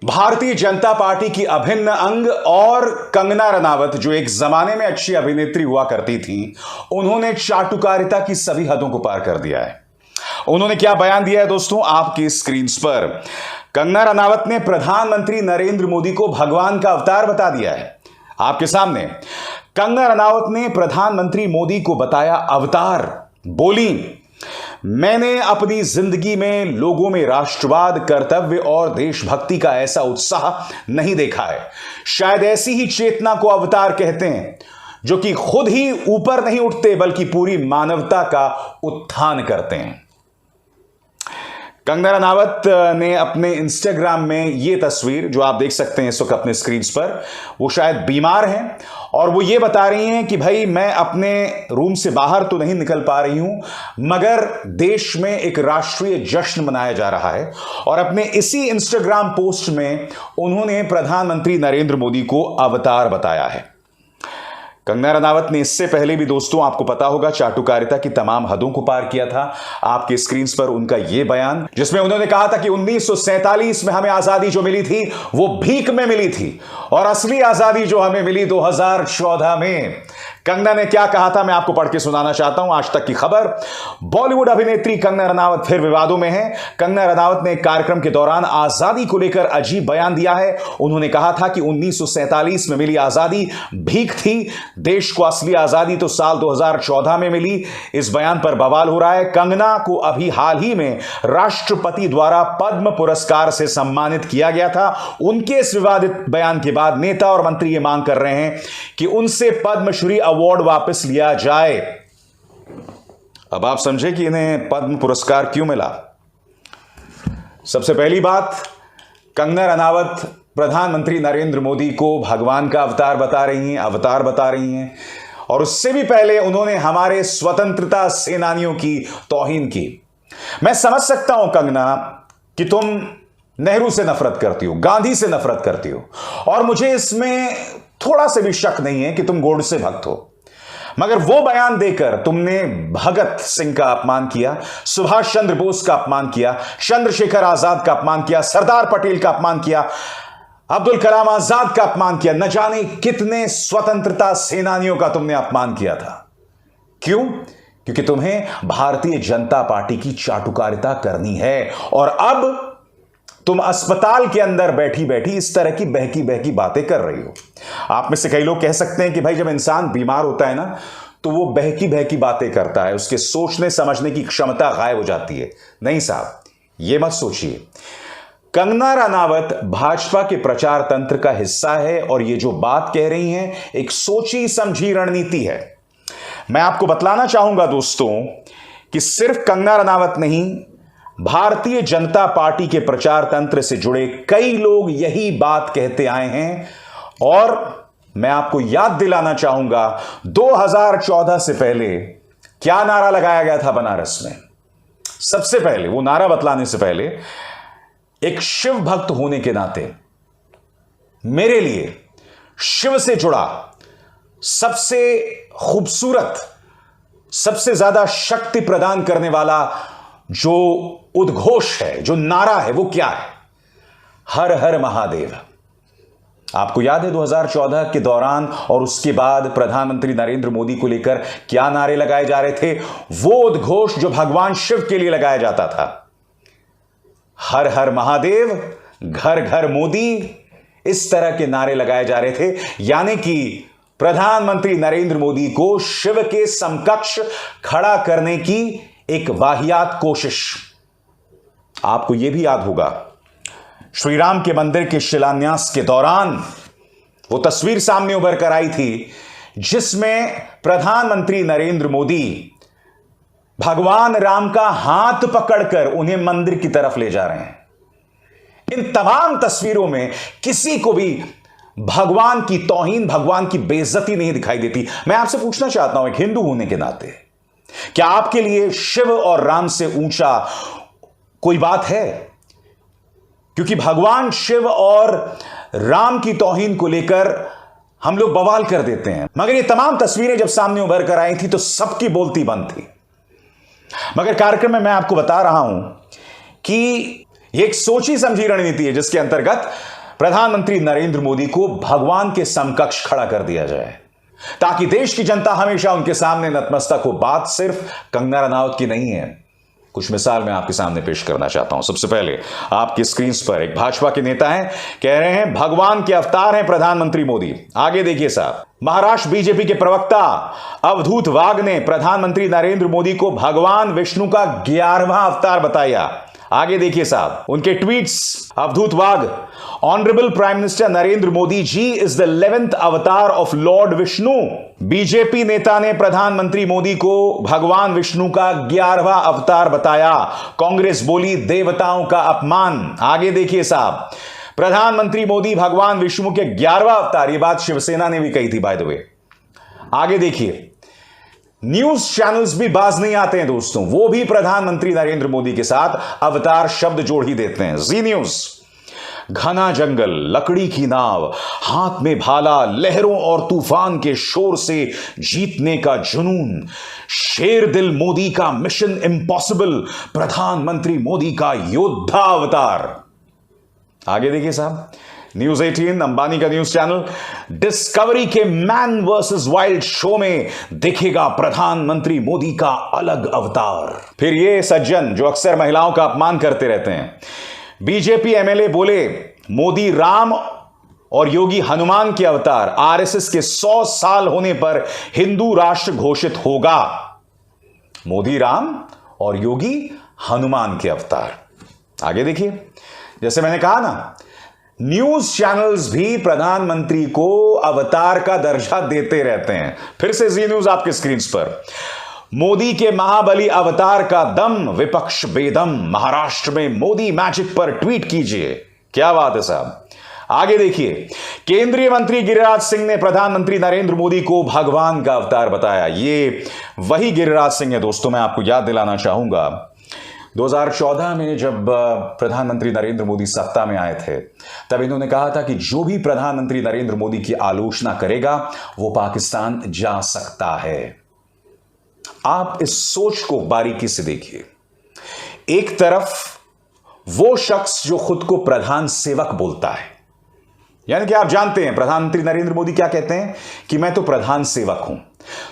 Bharatiya Janata party की अभिन्न अंग और कंगना रनावत, जो एक जमाने में अच्छी अभिनेत्री हुआ करती थी, उन्होंने चाटुकारिता की सभी हदों को पार कर दिया है। उन्होंने क्या बयान दिया है दोस्तों, आपकी स्क्रीन पर। कंगना रनावत ने प्रधानमंत्री नरेंद्र मोदी को भगवान का अवतार बता दिया है। आपके सामने कंगना रनावत ने प्रधानमंत्री मोदी को बताया अवतार। बोली, मैंने अपनी जिंदगी में लोगों में राष्ट्रवाद, कर्तव्य और देशभक्ति का ऐसा उत्साह नहीं देखा है। शायद ऐसी ही चेतना को अवतार कहते हैं, जो कि खुद ही ऊपर नहीं उठते बल्कि पूरी मानवता का उत्थान करते हैं। कंगना रनावत ने अपने इंस्टाग्राम में यह तस्वीर, जो आप देख सकते हैं इस वक्त अपने स्क्रीन पर, वो शायद बीमार हैं और वो ये बता रही हैं कि भाई मैं अपने रूम से बाहर तो नहीं निकल पा रही हूं, मगर देश में एक राष्ट्रीय जश्न मनाया जा रहा है। और अपने इसी इंस्टाग्राम पोस्ट में उन्होंने प्रधानमंत्री नरेंद्र मोदी को अवतार बताया है। कंगना रनावत ने इससे पहले भी दोस्तों, आपको पता होगा, चाटुकारिता की तमाम हदों को पार किया था। आपके स्क्रीन पर उनका यह बयान, जिसमें उन्होंने कहा था कि 1947 में हमें आजादी जो मिली थी वो भीख में मिली थी और असली आजादी जो हमें मिली 2014 में। कंगना ने क्या कहा था, मैं आपको पढ़ के सुनाना चाहता हूं। आज तक की खबर, बॉलीवुड अभिनेत्री कंगना रनावत फिर विवादों में है। कंगना रनावत ने एक कार्यक्रम के दौरान आजादी को लेकर अजीब बयान दिया है। उन्होंने कहा था कि 1947 में मिली आजादी भीख थी, देश को असली आजादी तो साल 2014 में मिली। इस बयान पर बवाल हो रहा है। कंगना को अभी हाल ही में राष्ट्रपति द्वारा पद्म पुरस्कार से सम्मानित किया गया था। उनके इस विवादित बयान के बाद नेता और मंत्री ये मांग कर रहे हैं कि उनसे पद्मश्री अवार्ड वापस लिया जाए। अब आप समझे कि इन्हें पद्म पुरस्कार क्यों मिला। सबसे पहली बात, कंगना रनावत प्रधानमंत्री नरेंद्र मोदी को भगवान का अवतार बता रही हैं और उससे भी पहले उन्होंने हमारे स्वतंत्रता सेनानियों की तौहीन की। मैं समझ सकता हूं कंगना कि तुम नेहरू से नफरत करती हो, गांधी से नफरत करती हो, और मुझे इसमें थोड़ा सा भी शक नहीं है कि तुम गोडसे भक्त हो, मगर वो बयान देकर तुमने भगत सिंह का अपमान किया, सुभाष चंद्र बोस का अपमान किया, चंद्रशेखर आजाद का अपमान किया, सरदार पटेल का अपमान किया, अब्दुल कलाम आजाद का अपमान किया, न जाने कितने स्वतंत्रता सेनानियों का तुमने अपमान किया था। क्यों? क्योंकि तुम्हें भारतीय जनता पार्टी की चाटुकारिता करनी है। और अब तुम अस्पताल के अंदर बैठी बैठी इस तरह की बहकी बहकी बातें कर रही हो। आप में से कई लोग कह सकते हैं कि भाई जब इंसान बीमार होता है ना, तो वो बहकी बहकी बातें करता है, उसके सोचने समझने की क्षमता गायब हो जाती है। नहीं साहब, ये मत सोचिए। कंगना रनावत भाजपा के प्रचार तंत्र का हिस्सा है और ये जो बात कह रही हैं एक सोची समझी रणनीति है। मैं आपको बतलाना चाहूंगा दोस्तों कि सिर्फ कंगना रनावत नहीं, भारतीय जनता पार्टी के प्रचार तंत्र से जुड़े कई लोग यही बात कहते आए हैं। और मैं आपको याद दिलाना चाहूंगा, 2014 से पहले क्या नारा लगाया गया था बनारस में। सबसे पहले, वो नारा बतलाने से पहले, एक शिव भक्त होने के नाते मेरे लिए शिव से जुड़ा सबसे खूबसूरत, सबसे ज्यादा शक्ति प्रदान करने वाला जो उद्घोष है, जो नारा है, वो क्या है? हर हर महादेव। आपको याद है 2014 के दौरान और उसके बाद प्रधानमंत्री नरेंद्र मोदी को लेकर क्या नारे लगाए जा रहे थे? वो उद्घोष जो भगवान शिव के लिए लगाया जाता था। हर हर महादेव, घर घर मोदी, इस तरह के नारे लगाए जा रहे थे। यानी कि प्रधानमंत्री नरेंद्र मोदी को शिव के समकक्ष खड़ा करने की एक वाहियात कोशिश। आपको यह भी याद होगा, श्री राम के मंदिर के शिलान्यास के दौरान वो तस्वीर सामने उभर कर आई थी जिसमें प्रधानमंत्री नरेंद्र मोदी भगवान राम का हाथ पकड़कर उन्हें मंदिर की तरफ ले जा रहे हैं। इन तमाम तस्वीरों में किसी को भी भगवान की तौहीन, भगवान की बेइज्जती नहीं दिखाई देती। मैं आपसे पूछना चाहता हूं, एक हिंदू होने के नाते, क्या आपके लिए शिव और राम से ऊंचा कोई बात है? क्योंकि भगवान शिव और राम की तौहीन को लेकर हम लोग बवाल कर देते हैं, मगर ये तमाम तस्वीरें जब सामने उभर कर आई थी तो सबकी बोलती बंद थी। मगर कार्यक्रम में मैं आपको बता रहा हूं कि यह एक सोची समझी रणनीति है जिसके अंतर्गत प्रधानमंत्री नरेंद्र मोदी को भगवान के समकक्ष खड़ा कर दिया जाए ताकि देश की जनता हमेशा उनके सामने नतमस्तक हो। बात सिर्फ कंगना रनावत की नहीं है। कुछ मिसाल मैं आपके सामने पेश करना चाहता हूं। सबसे पहले आपकी स्क्रीन पर एक भाजपा के नेता हैं, कह रहे हैं भगवान के अवतार हैं प्रधानमंत्री मोदी। आगे देखिए साहब, महाराष्ट्र बीजेपी के प्रवक्ता अवधूत वाघ ने प्रधानमंत्री नरेंद्र मोदी को भगवान विष्णु का 11वां अवतार बताया। आगे देखिए साहब उनके tweets. Avdhoot Wagh, honourable prime minister Narendra Modi ji is the 11th avatar of Lord Vishnu. BJP नेता ने प्रधानमंत्री मोदी को भगवान विष्णु का 11वां अवतार बताया। कांग्रेस बोली देवताओं का अपमान। आगे देखिए साहब, प्रधानमंत्री मोदी भगवान विष्णु के 11वां अवतार, यह बात शिवसेना ने भी कही थी बाय द वे। आगे देखिए, न्यूज चैनल्स भी बाज नहीं आते हैं दोस्तों, वो भी प्रधानमंत्री नरेंद्र मोदी के साथ अवतार शब्द जोड़ ही देते हैं। जी न्यूज, घना जंगल, लकड़ी की नाव, हाथ में भाला, लहरों और तूफान के शोर से जीतने का जुनून, शेर दिल मोदी का मिशन इम्पॉसिबल, प्रधानमंत्री मोदी का योद्धा अवतार। आगे देखिए साहब, न्यूज 18 अंबानी का न्यूज चैनल, डिस्कवरी के मैन वर्सेस वाइल्ड शो में दिखेगा प्रधानमंत्री मोदी का अलग अवतार। फिर ये सज्जन जो अक्सर महिलाओं का अपमान करते रहते हैं, बीजेपी एमएलए बोले मोदी राम और योगी हनुमान के अवतार, आरएसएस के 100 साल होने पर हिंदू राष्ट्र घोषित होगा। मोदी राम और योगी हनुमान के अवतार। आगे देखिए, जैसे मैंने कहा ना, न्यूज चैनल्स भी प्रधानमंत्री को अवतार का दर्जा देते रहते हैं। फिर से जी न्यूज आपके स्क्रीन पर, मोदी के महाबली अवतार का दम, विपक्ष बेदम, महाराष्ट्र में मोदी मैजिक पर ट्वीट कीजिए। क्या बात है साहब। आगे देखिए, केंद्रीय मंत्री गिरिराज सिंह ने प्रधानमंत्री नरेंद्र मोदी को भगवान का अवतार बताया। ये वही गिरिराज सिंह है दोस्तों, मैं आपको याद दिलाना चाहूंगा 2014 में जब प्रधानमंत्री नरेंद्र मोदी सत्ता में आए थे, तब इन्होंने कहा था कि जो भी प्रधानमंत्री नरेंद्र मोदी की आलोचना करेगा वो पाकिस्तान जा सकता है। आप इस सोच को बारीकी से देखिए। एक तरफ वो शख्स जो खुद को प्रधान सेवक बोलता है, यानी कि आप जानते हैं प्रधानमंत्री नरेंद्र मोदी क्या कहते हैं कि मैं तो प्रधान सेवक हूं।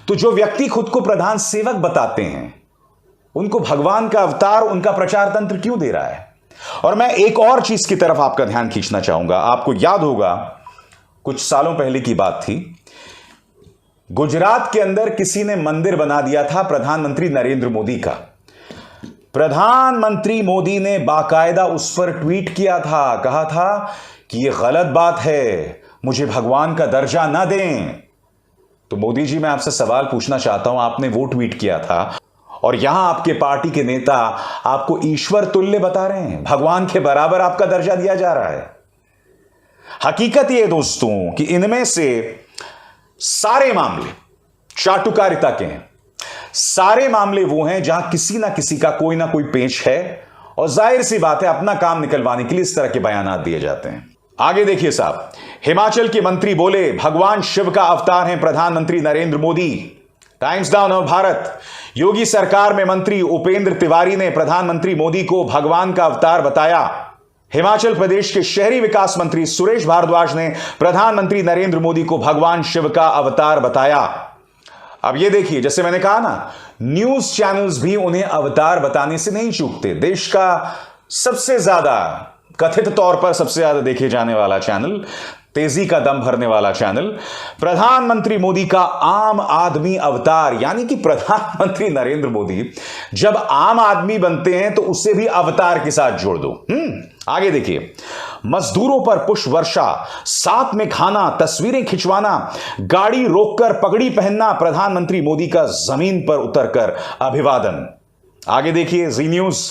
तो जो व्यक्ति खुद को प्रधान सेवक बताते हैं उनको भगवान का अवतार, उनका प्रचार तंत्र क्यों दे रहा है। और मैं एक और चीज की तरफ आपका ध्यान खींचना चाहूंगा। आपको याद होगा कुछ सालों पहले की बात थी, गुजरात के अंदर किसी ने मंदिर बना दिया था प्रधानमंत्री नरेंद्र मोदी का। प्रधानमंत्री मोदी ने बाकायदा उस पर ट्वीट किया था, कहा था कि यह गलत बात है, मुझे भगवान का दर्जा ना दें। तो मोदी जी, मैं आपसे सवाल पूछना चाहता हूं, आपने वो ट्वीट किया था और यहां आपके पार्टी के नेता आपको ईश्वर तुल्य बता रहे हैं, भगवान के बराबर आपका दर्जा दिया जा रहा है। हकीकत यह दोस्तों कि इनमें से सारे मामले चाटुकारिता के हैं। सारे मामले वो हैं जहां किसी ना किसी का कोई ना कोई पेच है और जाहिर सी बात है अपना काम निकलवाने के लिए इस तरह के बयान दिए जाते हैं। आगे देखिए साहब, हिमाचल के मंत्री बोले भगवान शिव का अवतार हैं प्रधानमंत्री नरेंद्र मोदी। टाइम्स नाउ नव भारत, योगी सरकार में मंत्री उपेंद्र तिवारी ने प्रधानमंत्री मोदी को भगवान का अवतार बताया। हिमाचल प्रदेश के शहरी विकास मंत्री सुरेश भारद्वाज ने प्रधानमंत्री नरेंद्र मोदी को भगवान शिव का अवतार बताया। अब ये देखिए, जैसे मैंने कहा ना, न्यूज चैनल्स भी उन्हें अवतार बताने से नहीं चूकते। देश का सबसे ज्यादा, कथित तौर पर सबसे ज्यादा देखे जाने वाला चैनल, तेजी का दम भरने वाला चैनल, प्रधानमंत्री मोदी का आम आदमी अवतार, यानी कि प्रधानमंत्री नरेंद्र मोदी जब आम आदमी बनते हैं तो उसे भी अवतार के साथ जोड़ दो। आगे देखिए, मजदूरों पर पुष्प वर्षा, साथ में खाना, तस्वीरें खिंचवाना, गाड़ी रोककर पगड़ी पहनना, प्रधानमंत्री मोदी का जमीन पर उतरकर अभिवादन। आगे देखिए जी न्यूज,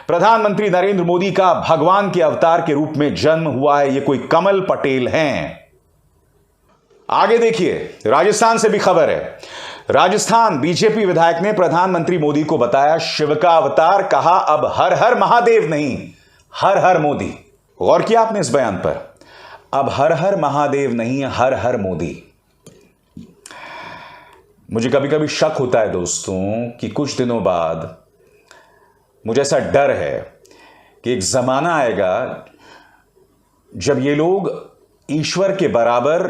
प्रधानमंत्री नरेंद्र मोदी का भगवान के अवतार के रूप में जन्म हुआ है, ये कोई कमल पटेल हैं। आगे देखिए, राजस्थान से भी खबर है। राजस्थान बीजेपी विधायक ने प्रधानमंत्री मोदी को बताया शिव का अवतार, कहा अब हर हर महादेव नहीं, हर हर मोदी। गौर किया आपने इस बयान पर, अब हर हर महादेव नहीं, हर हर मोदी। मुझे कभी कभी शक होता है दोस्तों कि कुछ दिनों बाद मुझे ऐसा डर है कि एक जमाना आएगा जब ये लोग ईश्वर के बराबर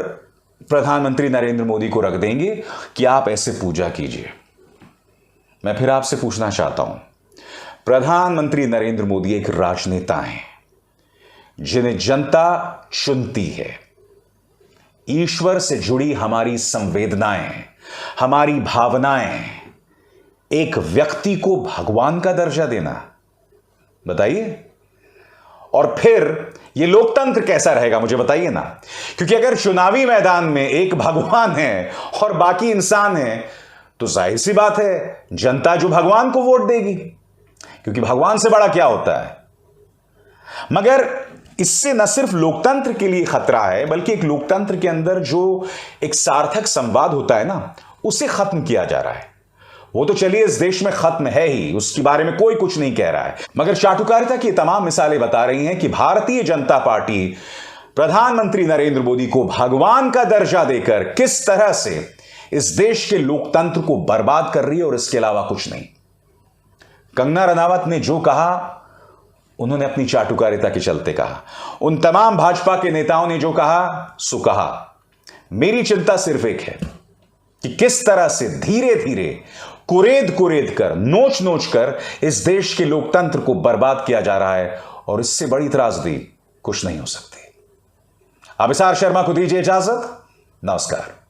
प्रधानमंत्री नरेंद्र मोदी को रख देंगे कि आप ऐसे पूजा कीजिए। मैं फिर आपसे पूछना चाहता हूं, प्रधानमंत्री नरेंद्र मोदी एक राजनेता हैं जिन्हें जनता चुनती है। ईश्वर से जुड़ी हमारी संवेदनाएं, हमारी भावनाएं, एक व्यक्ति को भगवान का दर्जा देना, बताइए। और फिर यह लोकतंत्र कैसा रहेगा, मुझे बताइए ना। क्योंकि अगर चुनावी मैदान में एक भगवान है और बाकी इंसान है, तो जाहिर सी बात है जनता जो भगवान को वोट देगी, क्योंकि भगवान से बड़ा क्या होता है। मगर इससे न सिर्फ लोकतंत्र के लिए खतरा है, बल्कि एक लोकतंत्र के अंदर जो एक सार्थक संवाद होता है ना, उसे खत्म किया जा रहा है। वो तो चलिए इस देश में खत्म है ही, उसके बारे में कोई कुछ नहीं कह रहा है, मगर चाटुकारिता की तमाम मिसालें बता रही हैं कि भारतीय जनता पार्टी प्रधानमंत्री नरेंद्र मोदी को भगवान का दर्जा देकर किस तरह से इस देश के लोकतंत्र को बर्बाद कर रही है, और इसके अलावा कुछ नहीं। कंगना रनावत ने जो कहा, उन्होंने अपनी चाटुकारिता के चलते कहा। उन तमाम भाजपा के नेताओं ने जो कहा सो कहा। मेरी चिंता सिर्फ एक है कि किस तरह से धीरे धीरे कुरेद कर, नोच नोच कर इस देश के लोकतंत्र को बर्बाद किया जा रहा है, और इससे बड़ी त्रासदी कुछ नहीं हो सकती। अभिसार शर्मा को दीजिए इजाजत। नमस्कार।